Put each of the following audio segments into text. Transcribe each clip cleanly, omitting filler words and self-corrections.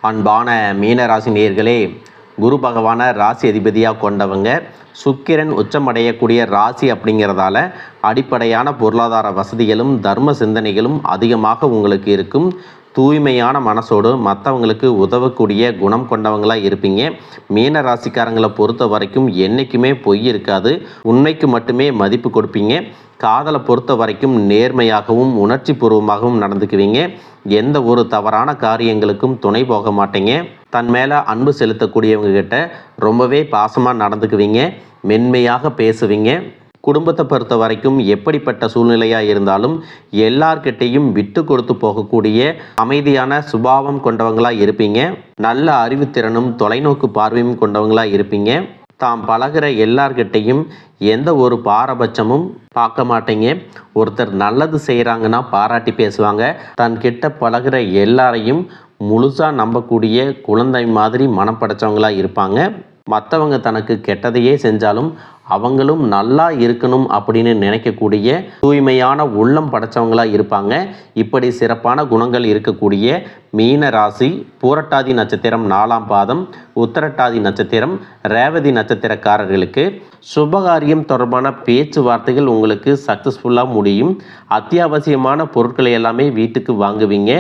அன்பான மீனராசி நேயர்களே, குரு பகவானை ராசி அதிபதியாக கொண்டவங்க. சுக்கிரன் உச்சமடையக்கூடிய ராசி அப்படிங்கிறதால அடிப்படையான பொருளாதார வசதிகளும் தர்ம சிந்தனைகளும் அதிகமாக உங்களுக்கு இருக்கும். தூய்மையான மனசோடு மற்றவங்களுக்கு உதவக்கூடிய குணம் கொண்டவங்களாக இருப்பீங்க. மீன ராசிக்காரங்களை பொறுத்த வரைக்கும் என்றைக்குமே பொய் இருக்காது, உண்மைக்கு மட்டுமே மதிப்பு கொடுப்பீங்க. காதலை பொறுத்த வரைக்கும் நேர்மையாகவும் உணர்ச்சி பூர்வமாகவும் நடந்துக்குவீங்க. எந்த ஒரு தவறான காரியங்களுக்கும் துணை போக மாட்டீங்க. தன் மேலே அன்பு செலுத்தக்கூடியவங்க கிட்ட ரொம்பவே பாசமாக நடந்துக்குவீங்க, மென்மையாக பேசுவீங்க. குடும்பத்தை பொறுத்த வரைக்கும் எப்படிப்பட்ட சூழ்நிலையாக இருந்தாலும் எல்லார்கிட்டையும் விட்டு கொடுத்து போகக்கூடிய அமைதியான சுபாவம் கொண்டவங்களாக இருப்பீங்க. நல்ல அறிவுத்திறனும் தொலைநோக்கு பார்வையும் கொண்டவங்களாக இருப்பீங்க. தாம் பழகிற எல்லார்கிட்டையும் எந்த ஒரு பாரபட்சமும் பார்க்க மாட்டீங்க. ஒருத்தர் நல்லது செய்கிறாங்கன்னா பாராட்டி பேசுவாங்க. தன்கிட்ட பழகிற எல்லாரையும் முழுசாக நம்பக்கூடிய குழந்தை மாதிரி மனம் படைச்சவங்களாக இருப்பாங்க. மற்றவங்க தனக்கு கெட்டதையே செஞ்சாலும் அவங்களும் நல்லா இருக்கணும் அப்படின்னு நினைக்கக்கூடிய தூய்மையான உள்ளம் படைச்சவங்களாக இருப்பாங்க. இப்படி சிறப்பான குணங்கள் இருக்கக்கூடிய மீன ராசி பூரட்டாதி நட்சத்திரம் 4ஆம் பாதம், உத்திரட்டாதி நட்சத்திரம், ரேவதி நட்சத்திரக்காரர்களுக்கு சுபகாரியம் தொடர்பான பேச்சுவார்த்தைகள் உங்களுக்கு சக்ஸஸ்ஃபுல்லாக முடியும். அத்தியாவசியமான பொருட்களை எல்லாமே வீட்டுக்கு வாங்குவீங்க.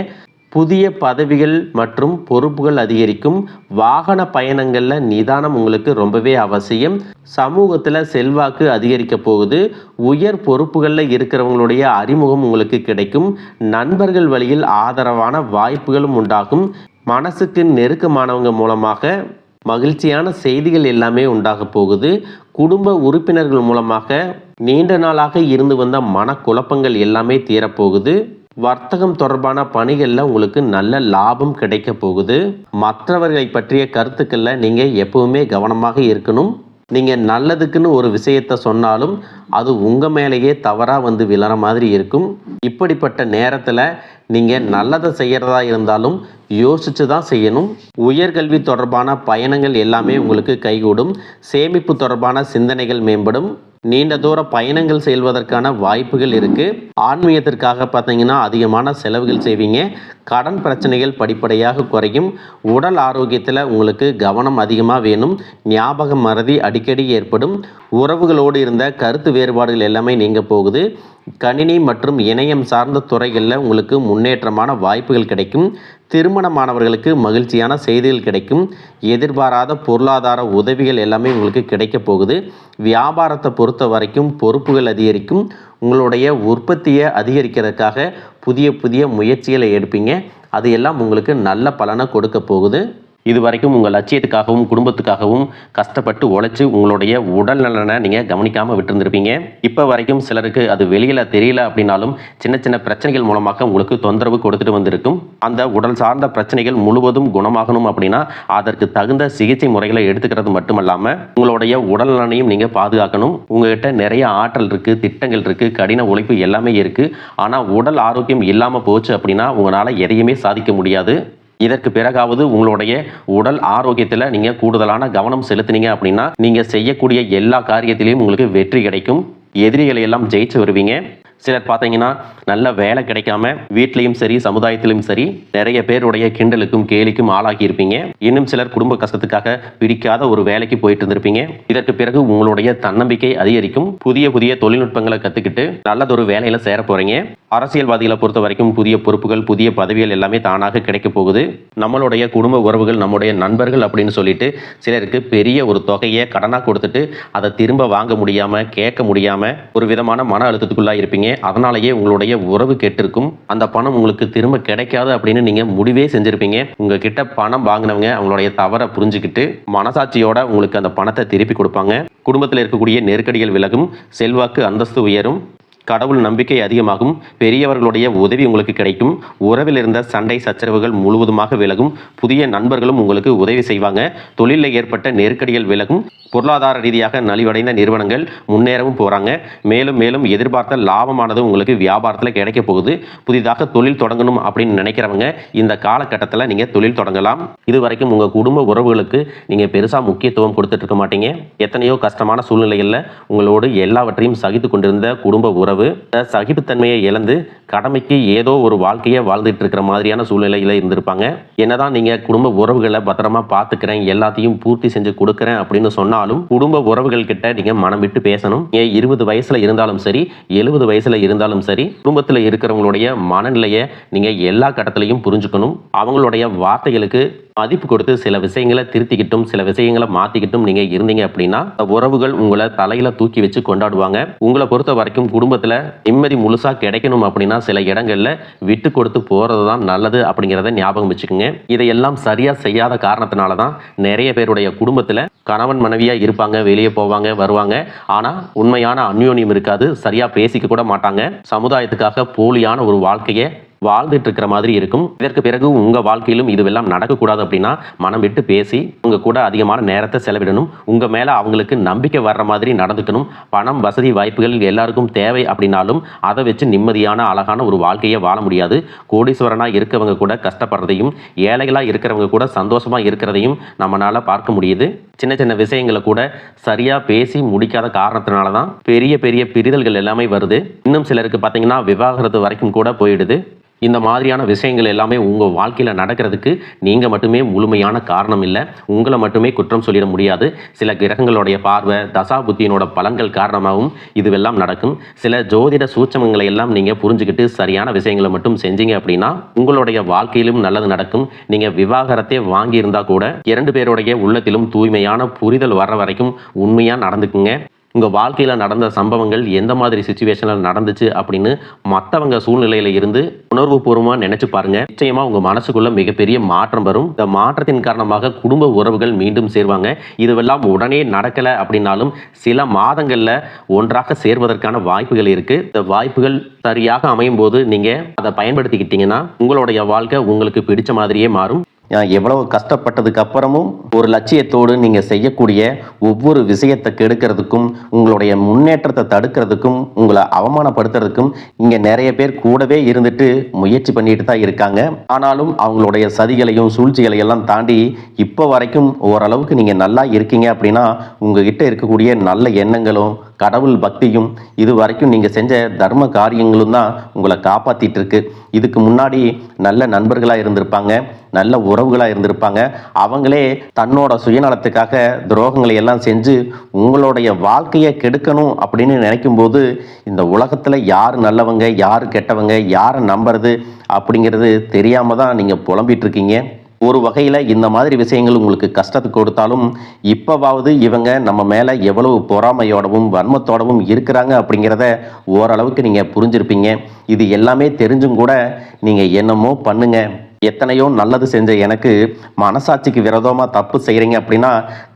புதிய பதவிகள் மற்றும் பொறுப்புகள் அதிகரிக்கும். வாகன பயணங்களில் நிதானம் உங்களுக்கு ரொம்பவே அவசியம். சமூகத்தில் செல்வாக்கு அதிகரிக்க போகுது. உயர் பொறுப்புகளில் இருக்கிறவங்களுடைய அறிமுகம் உங்களுக்கு கிடைக்கும். நண்பர்கள் வழியில் ஆதரவான வாய்ப்புகளும் உண்டாகும். மனசுக்கு நெருக்கமானவங்க மூலமாக மகிழ்ச்சியான செய்திகள் எல்லாமே உண்டாக போகுது. குடும்ப உறுப்பினர்கள் மூலமாக நீண்ட நாளாக இருந்து வந்த மனக்குழப்பங்கள் எல்லாமே தீரப்போகுது. வர்த்தகம் தொடர்பான பணிகளில் உங்களுக்கு நல்ல லாபம் கிடைக்க போகுது. மற்றவர்களை பற்றிய கருத்துக்களில் நீங்கள் எப்பவுமே கவனமாக இருக்கணும். நீங்கள் நல்லதுக்குன்னு ஒரு விஷயத்தை சொன்னாலும் அது உங்கள் மேலேயே தவறாக வந்து விழற மாதிரி இருக்கும். இப்படிப்பட்ட நேரத்தில் நீங்கள் நல்லதை செய்கிறதா இருந்தாலும் யோசித்து தான் செய்யணும். உயர்கல்வி தொடர்பான பயணங்கள் எல்லாமே உங்களுக்கு கைகூடும். சேமிப்பு தொடர்பான சிந்தனைகள் மேம்படும். நீண்ட தூர பயணங்கள் செல்வதற்கான வாய்ப்புகள் இருக்குது. ஆன்மீகத்திற்காக பார்த்தீங்கன்னா அதிகமான செலவுகள் செய்வீங்க. கடன் பிரச்சனைகள் படிப்படியாக குறையும். உடல் ஆரோக்கியத்தில் உங்களுக்கு கவனம் அதிகமாக வேணும். ஞாபகம் மறதி அடிக்கடி ஏற்படும். உறவுகளோடு இருந்த கருத்து வேறுபாடுகள் எல்லாமே நீங்க போகுது. கணினி மற்றும் இணையம் சார்ந்த துறைகளில் உங்களுக்கு முன்னேற்றமான வாய்ப்புகள் கிடைக்கும். திருமணமானவர்களுக்கு மகிழ்ச்சியான செய்திகள் கிடைக்கும். எதிர்பாராத பொருளாதார உதவிகள் எல்லாமே உங்களுக்கு கிடைக்க போகுது. வியாபாரத்தை பொறுத்த வரைக்கும் பொறுப்புகள் அதிகரிக்கும். உங்களுடைய உற்பத்தியை அதிகரிக்கிறதுக்காக புதிய புதிய முயற்சிகளை எடுப்பீங்க. அது எல்லாம் உங்களுக்கு நல்ல பலனை கொடுக்க போகுது. இது வரைக்கும் உங்கள் லட்சியத்துக்காகவும் குடும்பத்துக்காகவும் கஷ்டப்பட்டு உழைச்சி உங்களுடைய உடல் நலனை நீங்கள் கவனிக்காமல் விட்டுருந்துருப்பீங்க. இப்போ வரைக்கும் சிலருக்கு அது வெளியில் தெரியல அப்படின்னாலும் சின்ன சின்ன பிரச்சனைகள் மூலமாக உங்களுக்கு தொந்தரவு கொடுத்துட்டு வந்திருக்கும். அந்த உடல் சார்ந்த பிரச்சனைகள் முழுவதும் குணமாகணும் அப்படின்னா அதற்கு தகுந்த சிகிச்சை முறைகளை எடுத்துக்கிறது மட்டுமல்லாமல் உங்களுடைய உடல் நலனையும் நீங்கள் பாதுகாக்கணும். உங்கள்கிட்ட நிறைய ஆற்றல் இருக்குது, திட்டங்கள் இருக்குது, கடின உழைப்பு எல்லாமே இருக்குது. ஆனால் உடல் ஆரோக்கியம் இல்லாமல் போச்சு அப்படின்னா உங்களால் எதையுமே சாதிக்க முடியாது. இதற்கு பிறகாவது உங்களுடைய உடல் ஆரோக்கியத்தில் நீங்கள் கூடுதலான கவனம் செலுத்தினீங்க அப்படின்னா நீங்கள் செய்யக்கூடிய எல்லா காரியத்திலையும் உங்களுக்கு வெற்றி கிடைக்கும். எதிரிகளை எல்லாம் ஜெயிச்சு வருவீங்க. சிலர் பார்த்தீங்கன்னா நல்ல வேலை கிடைக்காம வீட்லேயும் சரி சமுதாயத்திலும் சரி நிறைய பேருடைய கிண்டலுக்கும் கேலிக்கும் ஆளாகி இருப்பீங்க. இன்னும் சிலர் குடும்ப கஷ்டத்துக்காக பிடிக்காத ஒரு வேலைக்கு போயிட்டு இருந்திருப்பீங்க. இதற்கு பிறகு உங்களுடைய தன்னம்பிக்கை அதிகரிக்கும். புதிய புதிய தொழில்நுட்பங்களை கற்றுக்கிட்டு நல்லதொரு வேலையில் சேர போகிறீங்க. அரசியல்வாதிகளை பொறுத்த வரைக்கும் புதிய பொறுப்புகள் புதிய பதவிகள் எல்லாமே தானாக கிடைக்க போகுது. நம்மளுடைய குடும்ப உறவுகள் நம்முடைய நண்பர்கள் அப்படின்னு சொல்லிட்டு சிலருக்கு பெரிய ஒரு தொகையை கடனாக கொடுத்துட்டு அதை திரும்ப வாங்க முடியாமல் கேட்க முடியாமல் ஒரு விதமான மன அழுத்தத்துக்குள்ளாக இருப்பீங்க. அதனாலேயே உங்களுடைய உறவு கெட்டிருக்கும். அந்த பணம் உங்களுக்கு திரும்ப கிடைக்காது அப்படின்னு நீங்க முடிவே செஞ்சிருப்பீங்க. உங்ககிட்ட பணம் வாங்கினவங்க அவங்களுடைய தவறை புரிஞ்சுக்கிட்டு மனசாட்சியோட உங்களுக்கு அந்த பணத்தை திருப்பி கொடுப்பாங்க. குடும்பத்தில் இருக்கக்கூடிய நெருக்கடிகள் விலகும். செல்வாக்கு அந்தஸ்து உயரும். கடவுள் நம்பிக்கை அதிகமாகும். பெரியவர்களுடைய உதவி உங்களுக்கு கிடைக்கும். உறவில் இருந்த சண்டை சச்சரவுகள் முழுவதுமாக விலகும். புதிய நண்பர்களும் உங்களுக்கு உதவி செய்வாங்க. தொழிலில் ஏற்பட்ட நெருக்கடிகள் விலகும். பொருளாதார ரீதியாக நலிவடைந்த நிறுவனங்கள் முன்னேறவும் போகிறாங்க. மேலும் மேலும் எதிர்பார்த்த லாபமானது உங்களுக்கு வியாபாரத்தில் கிடைக்க போகுது. புதிதாக தொழில் தொடங்கணும் அப்படின்னு நினைக்கிறவங்க இந்த காலகட்டத்தில் நீங்கள் தொழில் தொடங்கலாம். இது வரைக்கும் உங்கள் குடும்ப உறவுகளுக்கு நீங்கள் பெருசாக முக்கியத்துவம் கொடுத்துட்டு இருக்க மாட்டீங்க. எத்தனையோ கஷ்டமான சூழ்நிலைகளில் உங்களோடு எல்லாவற்றையும் சகித்து கொண்டிருந்த குடும்ப உறவு உணர்வு, சகிப்புத்தன்மையை இழந்து கடமைக்கு ஏதோ ஒரு வாழ்க்கையை வாழ்ந்துட்டு இருக்கிற மாதிரியான சூழ்நிலையில இருந்திருப்பாங்க. என்னதான் நீங்க குடும்ப உறவுகளை பத்திரமா பார்த்துக்கிறேன், எல்லாத்தையும் பூர்த்தி செஞ்சு கொடுக்குறேன் அப்படின்னு சொன்னாலும் குடும்ப உறவுகள் கிட்ட நீங்க மனம் விட்டு பேசணும். 20 வயசுல இருந்தாலும் சரி, 70 வயசுல இருந்தாலும் சரி, குடும்பத்தில் இருக்கிறவங்களுடைய மனநிலையை நீங்க எல்லா கட்டத்திலையும் புரிஞ்சுக்கணும். அவங்களுடைய வார்த்தைகளுக்கு மதிப்பு கொடுத்து சில விஷயங்களை திருத்திக்கிட்டும் சில விஷயங்களை மாத்திக்கிட்டும் நீங்க இருந்தீங்க அப்படின்னா உறவுகள் உங்களை தலையில தூக்கி வச்சு கொண்டாடுவாங்க. உங்களை பொறுத்த வரைக்கும் குடும்பத்துல நிம்மதி முழுசா கிடைக்கணும் அப்படின்னா சில இடங்கள்ல விட்டு கொடுத்து போறதுதான் நல்லது அப்படிங்கிறத ஞாபகம் வச்சுக்கோங்க. இதையெல்லாம் சரியா செய்யாத காரணத்தினாலதான் நிறைய பேருடைய குடும்பத்துல கணவன் மனைவியா இருப்பாங்க, வெளியே போவாங்க வருவாங்க, ஆனா உண்மையான அந்யோன்யம் இருக்காது, சரியா பேசிக்க கூட மாட்டாங்க. சமுதாயத்துக்காக போலியான ஒரு வாழ்க்கையை வாழ்ந்துட்டு இருக்கிற மாதிரி இருக்கும். இதற்கு பிறகு உங்க வாழ்க்கையிலும் இதுவெல்லாம் நடக்கக்கூடாது அப்படின்னா மனம் விட்டு பேசி உங்க கூட அதிகமான நேரத்தை செலவிடணும். உங்க மேல அவங்களுக்கு நம்பிக்கை வர்ற மாதிரி நடந்துக்கணும். பணம், வசதி, வாய்ப்புகள் எல்லாருக்கும் தேவை அப்படின்னாலும் அதை வச்சு நிம்மதியான அழகான ஒரு வாழ்க்கையை வாழ முடியாது. கோடீஸ்வரனா இருக்கவங்க கூட கஷ்டப்படுறதையும், ஏழைகளா இருக்கிறவங்க கூட சந்தோஷமா இருக்கிறதையும் நம்மளால பார்க்க முடியுது. சின்ன சின்ன விஷயங்களை கூட சரியா பேசி முடிக்காத காரணத்தினால தான் பெரிய பெரிய பிரிதல்கள் எல்லாமே வருது. இன்னும் சிலருக்கு பார்த்தீங்கன்னா விவாகரத்து வரைக்கும் கூட போயிடுது. இந்த மாதிரியான விஷயங்கள் எல்லாமே உங்கள் வாழ்க்கையில் நடக்கிறதுக்கு நீங்கள் மட்டுமே முழுமையான காரணம் இல்லை. உங்களை மட்டுமே குற்றம் சொல்லிட முடியாது. சில கிரகங்களுடைய பார்வை, தசா புத்தியினோட பலன்கள் காரணமாகவும் இதுவெல்லாம் நடக்கும். சில ஜோதிட சூட்சமங்களை எல்லாம் நீங்கள் புரிஞ்சுக்கிட்டு சரியான விஷயங்களை மட்டும் செஞ்சீங்க அப்படின்னா உங்களுடைய வாழ்க்கையிலும் நல்லது நடக்கும். நீங்கள் விவாகரத்தை வாங்கியிருந்தா கூட 2 பேருடைய உள்ளத்திலும் தூய்மையான புரிதல் வர்ற வரைக்கும் உண்மையாக நடந்துக்குங்க. உங்கள் வாழ்க்கையில் நடந்த சம்பவங்கள் எந்த மாதிரி சுச்சுவேஷனில் நடந்துச்சு அப்படின்னு மற்றவங்க சூழ்நிலையில் இருந்து உணர்வுபூர்வமாக நினச்சி பாருங்கள். நிச்சயமாக உங்கள் மனசுக்குள்ள மிகப்பெரிய மாற்றம் வரும். இந்த மாற்றத்தின் காரணமாக குடும்ப உறவுகள் மீண்டும் சேர்வாங்க. இதுவெல்லாம் உடனே நடக்கலை அப்படின்னாலும் சில மாதங்களில் ஒன்றாக சேர்வதற்கான வாய்ப்புகள் இருக்குது. இந்த வாய்ப்புகள் சரியாக அமையும் போது நீங்கள் அதை பயன்படுத்திக்கிட்டீங்கன்னா உங்களுடைய வாழ்க்கை உங்களுக்கு பிடிச்ச மாதிரியே மாறும். எவ்வளவு கஷ்டப்பட்டதுக்கு அப்புறமும் ஒரு லட்சியத்தோடு நீங்கள் செய்யக்கூடிய ஒவ்வொரு விஷயத்தை கெடுக்கிறதுக்கும், உங்களுடைய முன்னேற்றத்தை தடுக்கிறதுக்கும், உங்களை அவமானப்படுத்துறதுக்கும் இங்கே நிறைய பேர் கூடவே இருந்துட்டு முயற்சி பண்ணிட்டு தான் இருக்காங்க. ஆனாலும் அவங்களுடைய சதிகளையும் சூழ்ச்சிகளையும் எல்லாம் தாண்டி இப்போ வரைக்கும் ஓரளவுக்கு நீங்கள் நல்லா இருக்கீங்க அப்படின்னா உங்ககிட்ட இருக்கக்கூடிய நல்ல எண்ணங்களும் கடவுள் பக்தியும் இது வரைக்கும் நீங்கள் செஞ்ச தர்ம காரியங்களும் தான் உங்களை காப்பாற்றிட்டு இருக்கு. இதுக்கு முன்னாடி நல்ல நண்பர்களாக இருந்திருப்பாங்க, நல்ல உறவுகளாக இருந்திருப்பாங்க. அவங்களே தன்னோட சுயநலத்துக்காக துரோகங்களை எல்லாம் செஞ்சு உங்களுடைய வாழ்க்கையை கெடுக்கணும் அப்படின்னு நினைக்கும் போது இந்த உலகத்தில் யார் நல்லவங்க யார் கெட்டவங்க யாரை நம்புறது அப்படிங்கிறது தெரியாமல் தான் நீங்கள் புலம்பிட்டு இருக்கீங்க. ஒரு வகையில் இந்த மாதிரி விஷயங்கள் உங்களுக்கு கஷ்டத்தை கொடுத்தாலும் இப்போவாவது இவங்க நம்ம மேலே எவ்வளவு பொறாமையோடவும் வன்மத்தோடவும் இருக்கிறாங்க அப்படிங்கிறத ஓரளவுக்கு நீங்கள் புரிஞ்சிருப்பீங்க. இது எல்லாமே தெரிஞ்சும் கூட நீங்கள் என்னமோ பண்ணுங்க, எத்தனையோ நல்லது செஞ்ச எனக்கு மனசாட்சிக்கு விரோதமாக தப்பு செய்கிறீங்க அப்படின்னா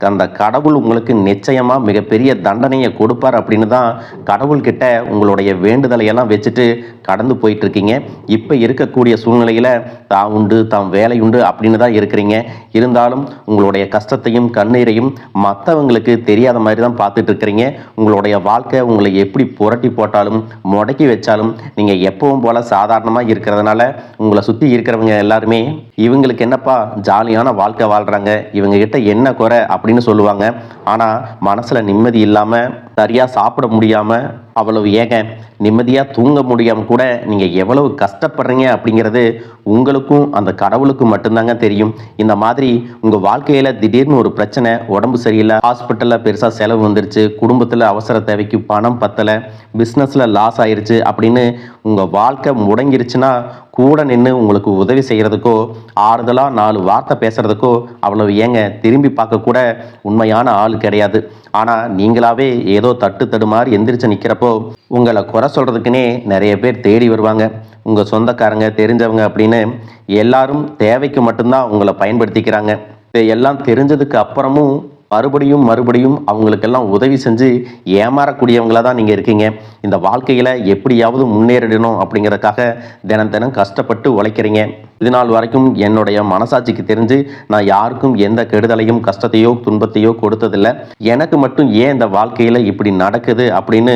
அந்த கடவுள் உங்களுக்கு நிச்சயமாக மிகப்பெரிய தண்டனையை கொடுப்பார் அப்படின்னு தான் கடவுள்கிட்ட உங்களுடைய வேண்டுதலையெல்லாம் வச்சுட்டு கடந்து போயிட்டு இருக்கீங்க. இப்போ இருக்கக்கூடிய சூழ்நிலையில் தான் உண்டு தான் வேலை உண்டு அப்படின்னு தான் இருக்கிறீங்க. இருந்தாலும் உங்களுடைய கஷ்டத்தையும் கண்ணீரையும் மற்றவங்களுக்கு தெரியாத மாதிரி தான் பார்த்துட்டு இருக்கிறீங்க. உங்களுடைய வாழ்க்கை உங்களை எப்படி புரட்டி போட்டாலும் முடக்கி வச்சாலும் நீங்கள் எப்பவும் போல் சாதாரணமாக இருக்கிறதுனால உங்களை சுற்றி இருக்கிறவங்க எல்லாருமே இவங்களுக்கு என்னப்பா ஜாலியான வாழ்க்கை வாழ்கிறாங்க, இவங்க கிட்ட என்ன குறை அப்படின்னு சொல்லுவாங்க. ஆனால் மனசில் நிம்மதி இல்லாமல் சரியாக சாப்பிட முடியாமல் அவ்வளவு ஏங்க நிம்மதியாக தூங்க முடியாமல் கூட நீங்கள் எவ்வளவு கஷ்டப்படுறீங்க அப்படிங்கிறது உங்களுக்கும் அந்த கடவுளுக்கும் மட்டும்தாங்க தெரியும். இந்த மாதிரி உங்கள் வாழ்க்கையில் திடீர்னு ஒரு பிரச்சனை, உடம்பு சரியில்லை, ஹாஸ்பிட்டலில் பெருசாக செலவு வந்துருச்சு, குடும்பத்தில் அவசர தேவைக்கு பணம் பத்தலை, பிஸ்னஸில் லாஸ் ஆயிடுச்சு அப்படின்னு உங்கள் வாழ்க்கை முடங்கிருச்சுன்னா கூட நின்று உங்களுக்கு உதவி செய்கிறதுக்கோ ஆறுதலாக 4 வார்த்தை பேசுகிறதுக்கோ அவ்வளவு ஏங்க திரும்பி பார்க்க கூட உண்மையான ஆள் கிடையாது. ஆனால் நீங்களாவே ஏதோ தட்டு மாதிரி எந்திரிச்சு நிற்கிறப்போ உங்களை குறை சொல்கிறதுக்குன்னே நிறைய பேர் தேடி வருவாங்க. உங்கள் சொந்தக்காரங்க தெரிஞ்சவங்க அப்படின்னு எல்லாரும் தேவைக்கு மட்டும்தான் உங்களை பயன்படுத்திக்கிறாங்க. இதையெல்லாம் தெரிஞ்சதுக்கு அப்புறமும் மறுபடியும் அவங்களுக்கெல்லாம் உதவி செஞ்சு ஏமாறக்கூடியவங்களாக தான் நீங்கள் இருக்கீங்க. இந்த வாழ்க்கையில் எப்படியாவது முன்னேறிடணும் அப்படிங்கிறதுக்காக தினம் கஷ்டப்பட்டு உழைக்கிறீங்க. இது நாள் வரைக்கும் என்னுடைய மனசாட்சிக்கு தெரிஞ்சு நான் யாருக்கும் எந்த கெடுதலையும் கஷ்டத்தையோ துன்பத்தையோ கொடுத்ததில்லை. எனக்கு மட்டும் ஏன் இந்த வாழ்க்கையில் இப்படி நடக்குது அப்படின்னு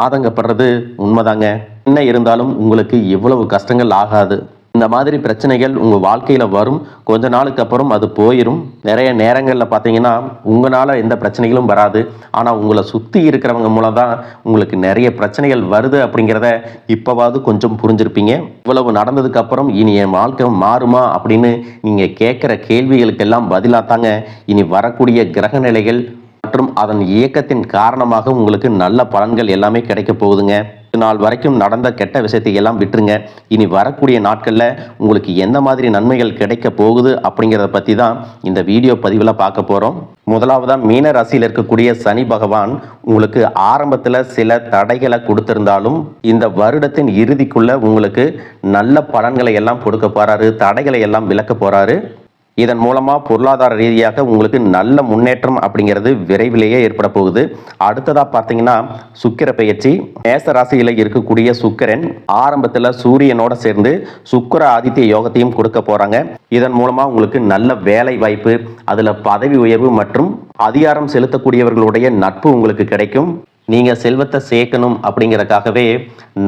ஆதங்கப்படுறது உண்மைதாங்க. என்ன இருந்தாலும் உங்களுக்கு இவ்வளவு கஷ்டங்கள் ஆகாது. இந்த மாதிரி பிரச்சனைகள் உங்கள் வாழ்க்கையில் வரும். கொஞ்ச நாளுக்கு அப்புறம் அது போயிடும். நிறைய நேரங்களில் பார்த்தீங்கன்னா உங்களால் எந்த பிரச்சனைகளும் வராது. ஆனால் உங்களை சுற்றி இருக்கிறவங்க மூலம் தான் உங்களுக்கு நிறைய பிரச்சனைகள் வருது அப்படிங்கிறத இப்போவாவது கொஞ்சம் புரிஞ்சிருப்பீங்க. இவ்வளவு நடந்ததுக்கு அப்புறம் இனி என் வாழ்க்கை மாறுமா அப்படின்னு நீங்கள் கேட்குற கேள்விகளுக்கெல்லாம் பதிலாக தாங்க இனி வரக்கூடிய கிரக நிலைகள் மற்றும் அதன் இயக்கத்தின் காரணமாக உங்களுக்கு நல்ல பலன்கள் எல்லாமே கிடைக்க போகுதுங்க. நாள் வரைக்கும் நடந்த கெட்ட விஷயத்தை எல்லாம் விட்டுருங்க. இனி வரக்கூடிய நாட்களில் உங்களுக்கு எந்த மாதிரி நன்மைகள் கிடைக்க போகுது அப்படிங்கிறத பற்றி தான் இந்த வீடியோ பதிவில் பார்க்க போகிறோம். முதலாவதாக மீன ராசியில் இருக்கக்கூடிய சனி பகவான் உங்களுக்கு ஆரம்பத்தில் சில தடைகளை கொடுத்திருந்தாலும் இந்த வருடத்தின் இறுதிக்குள்ள உங்களுக்கு நல்ல பலன்களை எல்லாம் கொடுக்க போறாரு. தடைகளை எல்லாம் விலக்க போறாரு. இதன் மூலமாக பொருளாதார ரீதியாக உங்களுக்கு நல்ல முன்னேற்றம் அப்படிங்கிறது விரைவிலேயே ஏற்பட போகுது. அடுத்ததாக பார்த்தீங்கன்னா சுக்கிர பெயர்ச்சி. மேச ராசியில் இருக்கக்கூடிய சுக்கிரன் ஆரம்பத்தில் சூரியனோட சேர்ந்து சுக்கிர ஆதித்ய யோகத்தையும் கொடுக்க போகிறாங்க. இதன் மூலமாக உங்களுக்கு நல்ல வேலை வாய்ப்பு, அதில் பதவி உயர்வு மற்றும் அதிகாரம் செலுத்தக்கூடியவர்களுடைய நட்பு உங்களுக்கு கிடைக்கும். நீங்கள் செல்வத்தை சேர்க்கணும் அப்படிங்கிறதுக்காகவே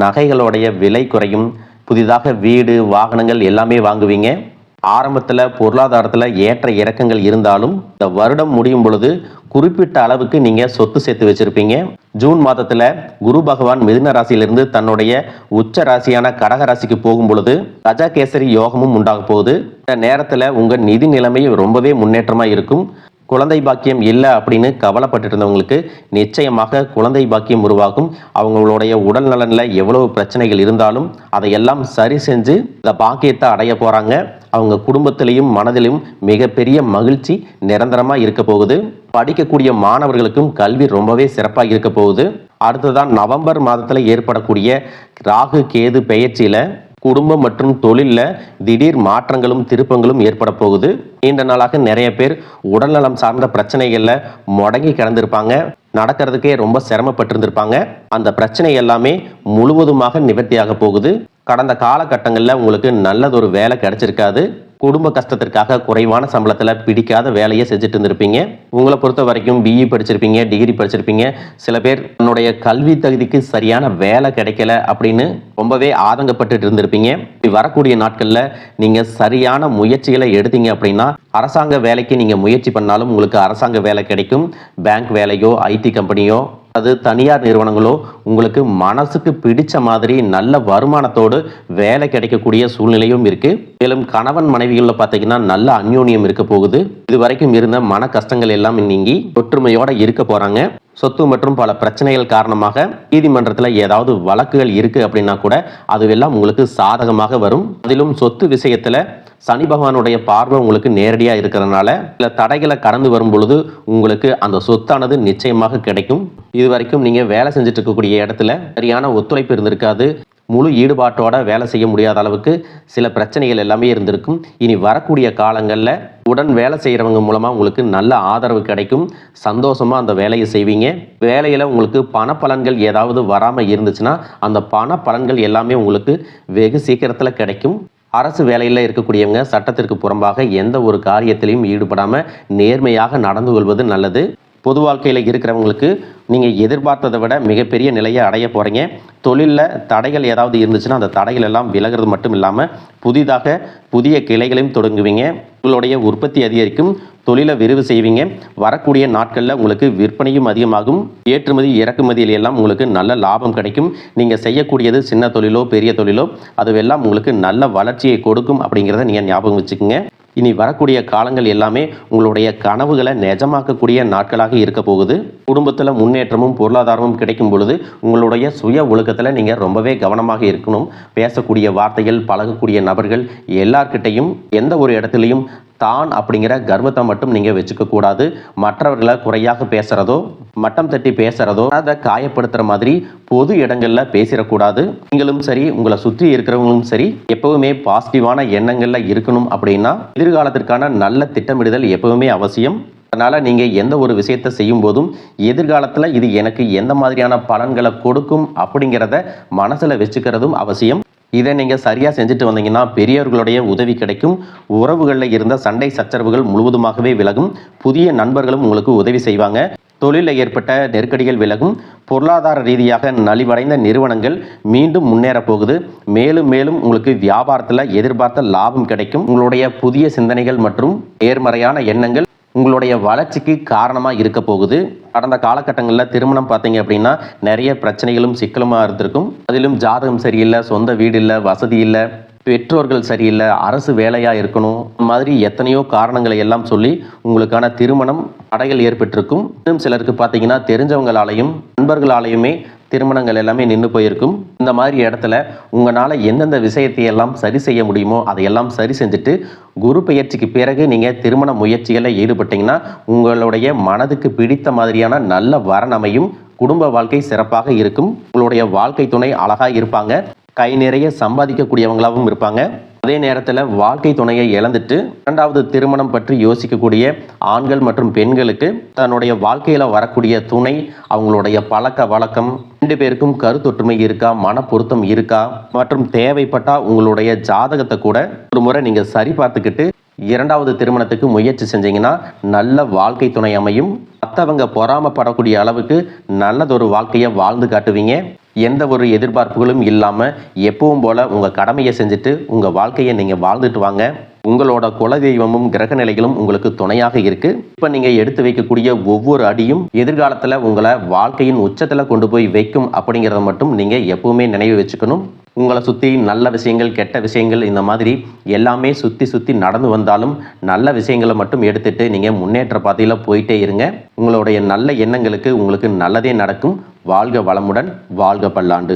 நகைகளுடைய விலை குறையும். புதிதாக வீடு வாகனங்கள் எல்லாமே வாங்குவீங்க. ஆரம்பத்தில் பொருளாதாரத்தில் ஏற்ற இறக்கங்கள் இருந்தாலும் இந்த வருடம் முடியும் பொழுது குறிப்பிட்ட அளவுக்கு நீங்கள் சொத்து சேர்த்து வச்சுருப்பீங்க. ஜூன் மாதத்தில் குரு பகவான் மிதுன ராசியிலிருந்து தன்னுடைய உச்ச ராசியான கடக ராசிக்கு போகும் பொழுது கஜகேசரி யோகமும் உண்டாக போகுது. இந்த நேரத்தில் உங்கள் நிதி நிலைமை ரொம்பவே முன்னேற்றமாக இருக்கும். குழந்தை பாக்கியம் இல்லை அப்படின்னு கவலைப்பட்டு இருந்தவங்களுக்கு நிச்சயமாக குழந்தை பாக்கியம் உருவாகும். அவங்களுடைய உடல் நலனில் எவ்வளவு பிரச்சனைகள் இருந்தாலும் அதையெல்லாம் சரி செஞ்சு இந்த பாக்கியத்தை அடைய போகிறாங்க. அவங்க குடும்பத்திலையும் மனதிலும் மிகப்பெரிய மகிழ்ச்சி நிரந்தரமாக இருக்க போகுது. படிக்கக்கூடிய மாணவர்களுக்கும் கல்வி ரொம்பவே சிறப்பாக இருக்க போகுது. அடுத்ததான் நவம்பர் மாதத்தில் ஏற்படக்கூடிய ராகு கேது பெயர்ச்சியில் குடும்பம் மற்றும் தொழிலில் திடீர் மாற்றங்களும் திருப்பங்களும் ஏற்பட போகுது. நீண்ட நாளாக நிறைய பேர் உடல்நலம் சார்ந்த பிரச்சனைகளில் முடங்கி கிடந்திருப்பாங்க. நடக்கிறதுக்கே ரொம்ப சிரமப்பட்டிருந்திருப்பாங்க. அந்த பிரச்சனை எல்லாமே முழுவதுமாக நிவர்த்தியாக போகுது. கடந்த காலகட்டங்களில் உங்களுக்கு நல்லதொரு வேலை கிடைச்சிருக்காது. குடும்ப கஷ்டத்திற்காக குறைவான சம்பளத்தில் பிடிக்காத வேலையை செஞ்சுட்டு இருந்திருப்பீங்க. உங்களை பொறுத்த வரைக்கும் பிஇ படிச்சிருப்பீங்க, டிகிரி படிச்சிருப்பீங்க. சில பேர் தன்னுடைய கல்வி தகுதிக்கு சரியான வேலை கிடைக்கல அப்படின்னு ரொம்பவே ஆதங்கப்பட்டு இருந்திருப்பீங்க. வரக்கூடிய நாட்களில் நீங்கள் சரியான முயற்சிகளை எடுத்தீங்க அப்படின்னா அரசாங்க வேலைக்கு நீங்கள் முயற்சி பண்ணாலும் உங்களுக்கு அரசாங்க வேலை கிடைக்கும். பேங்க் வேலையோ ஐடி கம்பெனியோ அது தனியார் நிறுவனங்களோ உங்களுக்கு மனசுக்கு பிடிச்ச மாதிரி நல்ல வருமானத்தோடு வேலை கிடைக்கக்கூடிய சூழ்நிலையும் இருக்கு. மேலும் கணவன் மனைவிகளில் பார்த்தீங்கன்னா நல்ல அந்யோன்யம் இருக்க போகுது. இது வரைக்கும் இருந்த மன கஷ்டங்கள் எல்லாம் நீங்கி ஒற்றுமையோட இருக்க போறாங்க. சொத்து மற்றும் பல பிரச்சனைகள் காரணமாக நீதிமன்றத்தில் ஏதாவது வழக்குகள் இருக்கு அப்படின்னா கூட அதுவெல்லாம் உங்களுக்கு சாதகமாக வரும். அதிலும் சொத்து விஷயத்துல சனி பகவானுடைய பார்வை உங்களுக்கு நேரடியாக இருக்கிறதுனால சில தடைகளை கடந்து வரும் பொழுது உங்களுக்கு அந்த சொத்தானது நிச்சயமாக கிடைக்கும். இது வரைக்கும் நீங்கள் வேலை செஞ்சுட்டு இருக்கக்கூடிய இடத்துல சரியான ஒத்துழைப்பு இருந்திருக்காது. முழு ஈடுபாட்டோட வேலை செய்ய முடியாத அளவுக்கு சில பிரச்சனைகள் எல்லாமே இருந்திருக்கும். இனி வரக்கூடிய காலங்களில் உடன் வேலை செய்கிறவங்க மூலமாக உங்களுக்கு நல்ல ஆதரவு கிடைக்கும். சந்தோஷமாக அந்த வேலையை செய்வீங்க. வேலையில் உங்களுக்கு பண பலன்கள் ஏதாவது வராமல் இருந்துச்சுன்னா அந்த பண பலன்கள் எல்லாமே உங்களுக்கு வெகு சீக்கிரத்தில் கிடைக்கும். அரசு வேலையில் இருக்கக்கூடியவங்க சட்டத்திற்கு புறம்பாக எந்த ஒரு காரியத்திலையும் ஈடுபடாமல் நேர்மையாக நடந்து கொள்வது நல்லது. பொது வாழ்க்கையில் இருக்கிறவங்களுக்கு நீங்கள் எதிர்பார்த்ததை விட மிகப்பெரிய நிலையை அடைய போகிறீங்க. தொழிலில் தடைகள் ஏதாவது இருந்துச்சுன்னா அந்த தடைகள் எல்லாம் விலகிறது மட்டும் இல்லாமல் புதிய கிளைகளையும் தொடங்குவீங்க. உங்களுடைய உற்பத்தி அதிகரிக்கும். தொழிலை விரிவு செய்வீங்க. வரக்கூடிய நாட்களில் உங்களுக்கு விற்பனையும் அதிகமாகும். ஏற்றுமதி இறக்குமதியில் எல்லாம் உங்களுக்கு நல்ல லாபம் கிடைக்கும். நீங்கள் செய்யக்கூடியது சின்ன தொழிலோ பெரிய தொழிலோ அதுவெல்லாம் உங்களுக்கு நல்ல வளர்ச்சியை கொடுக்கும் அப்படிங்கிறத நீங்கள் ஞாபகம் வச்சுக்கோங்க. இனி வரக்கூடிய காலங்கள் எல்லாமே உங்களுடைய கனவுகளை நிஜமாக்கக்கூடிய நாட்களாக இருக்க போகுது. குடும்பத்தில் முன்னேற்றமும் பொருளாதாரமும் கிடைக்கும் பொழுது உங்களுடைய சுய ஒழுக்கத்தில் நீங்கள் ரொம்பவே கவனமாக இருக்கணும். பேசக்கூடிய வார்த்தைகள், பழகக்கூடிய நபர்கள் எல்லார்கிட்டையும் எந்த ஒரு இடத்துலையும் தான் அப்படிங்கிற கர்வத்தை மட்டும் நீங்கள் வச்சுக்க கூடாது. மற்றவர்களை குறையாக பேசுகிறதோ மட்டம் தட்டி பேசுகிறதோ அதை காயப்படுத்துகிற மாதிரி பொது இடங்களில் பேசிடக்கூடாது. நீங்களும் சரி உங்களை சுற்றி இருக்கிறவங்களும் சரி எப்பவுமே பாசிட்டிவான எண்ணங்களில் இருக்கணும். அப்படின்னா எதிர்காலத்திற்கான நல்ல திட்டமிடுதல் எப்பவுமே அவசியம். அதனால் நீங்கள் எந்த ஒரு விஷயத்தை செய்யும் போதும் எதிர்காலத்தில் இது எனக்கு எந்த மாதிரியான பலன்களை கொடுக்கும் அப்படிங்கிறத மனசில் வச்சுக்கிறதும் அவசியம். இதை நீங்கள் சரியாக செஞ்சுட்டு வந்தீங்கன்னா பெரியவர்களுடைய உதவி கிடைக்கும். உறவுகளில் இருந்த சண்டை சச்சரவுகள் முழுவதுமாகவே விலகும். புதிய நண்பர்களும் உங்களுக்கு உதவி செய்வாங்க. தொழிலில் ஏற்பட்ட நெருக்கடிகள் விலகும். பொருளாதார ரீதியாக நலிவடைந்த நிறுவனங்கள் மீண்டும் முன்னேற போகுது. மேலும் மேலும் உங்களுக்கு வியாபாரத்தில் எதிர்பார்த்த லாபம் கிடைக்கும். உங்களுடைய புதிய சிந்தனைகள் மற்றும் நேர்மறையான எண்ணங்கள் உங்களுடைய வளர்ச்சிக்கு காரணமாக இருக்க போகுது. கடந்த காலகட்டங்களில் திருமணம் பார்த்தீங்க அப்படின்னா நிறைய பிரச்சனைகளும் சிக்கலுமாக இருந்திருக்கும். அதிலும் ஜாதகம் சரியில்லை, சொந்த வீடு இல்லை, வசதி இல்லை, பெற்றோர்கள் சரியில்லை, அரசு வேலையாக இருக்கணும், இந்த மாதிரி எத்தனையோ காரணங்களை எல்லாம் சொல்லி உங்களுக்கான திருமணம் தடைகள் ஏற்பட்டிருக்கும். இன்னும் சிலருக்கு பார்த்தீங்கன்னா தெரிஞ்சவங்களாலையும் நண்பர்களாலையுமே திருமணங்கள் எல்லாமே நின்று போயிருக்கும். இந்த மாதிரி இடத்துல உங்களால் எந்தெந்த விஷயத்தை எல்லாம் சரி செய்ய முடியுமோ அதையெல்லாம் சரி செஞ்சுட்டு குரு பெயர்ச்சிக்கு பிறகு நீங்கள் திருமண முயற்சிகளில் ஈடுபட்டீங்கன்னா உங்களுடைய மனதுக்கு பிடித்த மாதிரியான நல்ல வரன் அமையும். குடும்ப வாழ்க்கை சிறப்பாக இருக்கும். உங்களுடைய வாழ்க்கை துணை அழகாக இருப்பாங்க. கை நிறைய சம்பாதிக்கக்கூடியவங்களாகவும் இருப்பாங்க. அதே நேரத்தில் வாழ்க்கை துணையை இழந்துட்டு இரண்டாவது திருமணம் பற்றி யோசிக்கக்கூடிய ஆண்கள் மற்றும் பெண்களுக்கு தன்னுடைய வாழ்க்கையில் வரக்கூடிய துணை, அவங்களுடைய பழக்க வழக்கம், 2 பேருக்கும் கருத்தொற்றுமை இருக்கா, மன பொருத்தம் இருக்கா மற்றும் தேவைப்பட்டால் உங்களுடைய ஜாதகத்தை கூட ஒரு முறை நீங்கள் சரி பார்த்துக்கிட்டு இரண்டாவது திருமணத்துக்கு முயற்சி செஞ்சீங்கன்னா நல்ல வாழ்க்கை துணை அமையும். மற்றவங்க பொறாமப்படக்கூடிய அளவுக்கு நல்லதொரு வாழ்க்கையை வாழ்ந்து காட்டுவீங்க. எந்த ஒரு எதிர்பார்ப்புகளும் இல்லாமல் எப்பவும் போல் உங்கள் கடமையை செஞ்சுட்டு உங்கள் வாழ்க்கையை நீங்கள் வாழ்ந்துட்டு வாங்க. உங்களோட குலதெய்வமும் கிரக நிலைகளும் உங்களுக்கு துணையாக இருக்குது. இப்போ நீங்கள் எடுத்து வைக்கக்கூடிய ஒவ்வொரு அடியும் எதிர்காலத்தில் உங்களை வாழ்க்கையின் உச்சத்தில் கொண்டு போய் வைக்கும் அப்படிங்கிறத மட்டும் நீங்கள் எப்பவுமே நினைவு வச்சுக்கணும். உங்களை சுற்றி நல்ல விஷயங்கள், கெட்ட விஷயங்கள், இந்த மாதிரி எல்லாமே சுற்றி நடந்து வந்தாலும் நல்ல விஷயங்களை மட்டும் எடுத்துட்டு நீங்கள் முன்னேற்ற பாதையில் போயிட்டே இருங்க. உங்களுடைய நல்ல எண்ணங்களுக்கு உங்களுக்கு நல்லதே நடக்கும். வாழ்க வளமுடன், வாழ்க பல்லாண்டு.